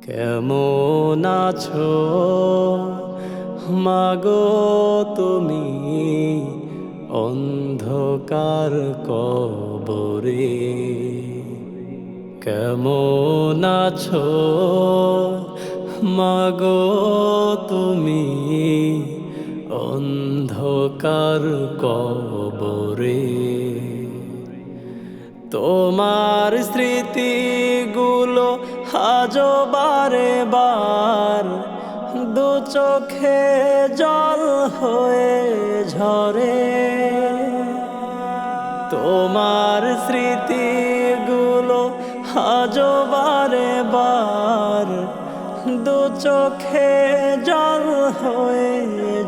কেমন আছো মাগো তুমি অন্ধকার কবরে? কেমন আছো মাগো তুমি অন্ধকার কবরে? তোমার স্মৃতিগুলো আজও বারে বার দু চোখে জল হয়ে ঝরে। তোমার স্মৃতিগুলো আজও বারে বার দু চোখে জল হয়ে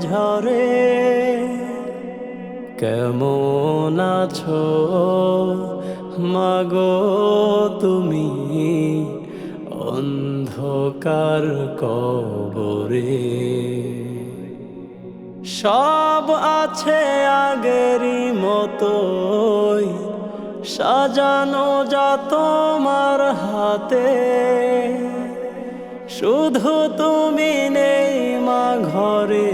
ঝরে। কেমন আছো মাগো তুমি অন্ধকার কবরে? সব আছে আগেরই মতোই সাজানো যা তোমার হাতে, শুধু তুমি নেই মা ঘরে।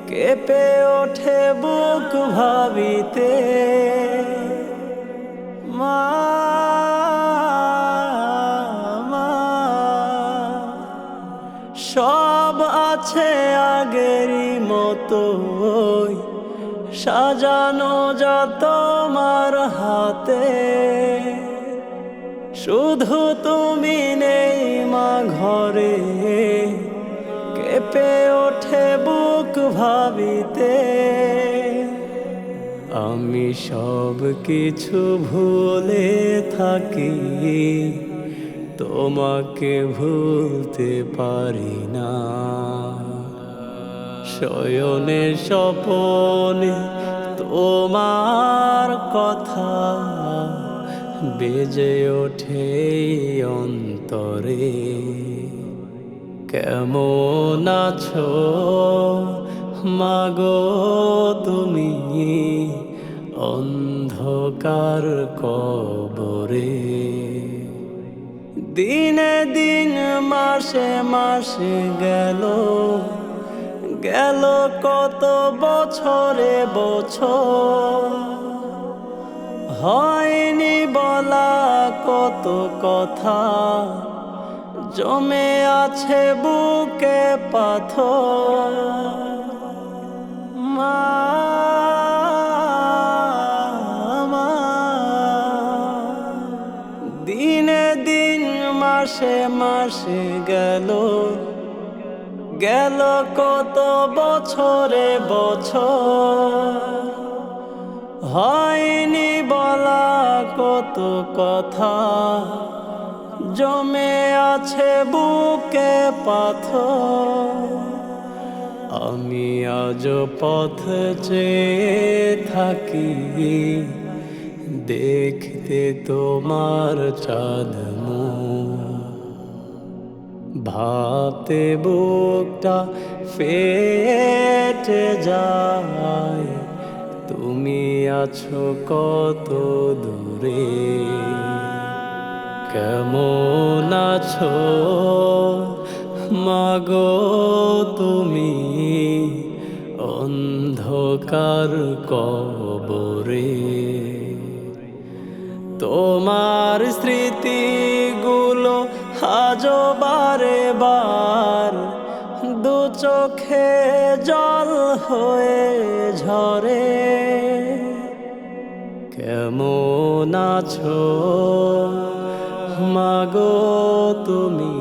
কেঁপে ওঠে বুক ভাবিতে মা, সব আছে আগেরই মতোই সাজানো যা তোমার হাতে, শুধু তুমি নেই মা ঘরে। কেঁপে ওঠে বুক ভাবিতে আমি সব কিছু ভুলে থাকি, তোমাকে ভুলতে পারি না। শয়নে স্বপনে তোমার কথা বেজে ওঠে অন্তরে। কেমন আছো মাগো তুমি অন্ধকার কবরে? দিনে দিন মাসে মাসে গেল গেল কত বছরে বছর, হয়নি বলা কত কথা জমে আছে বুকে পাথর। মা, দিনে দিন মাসে মাসে গেল গেল কত বছরে বছর, হয়নি বলা কত কথা জমে আছে বুকে পাথর। আমি আজ পথ চেয়ে থাকি দেখতে তোমার চাঁদ মুখ, ভাবতে বুকটা ফেটে যায় তুমি আছো কত দূরে। কেমন আছো মাগো তুমি অন্ধকার কবরে? তোমার স্মৃতিগুলো আজও বারে বার দু চোখে জল হয়ে ঝরে। কেমন আছো মাগো তুমি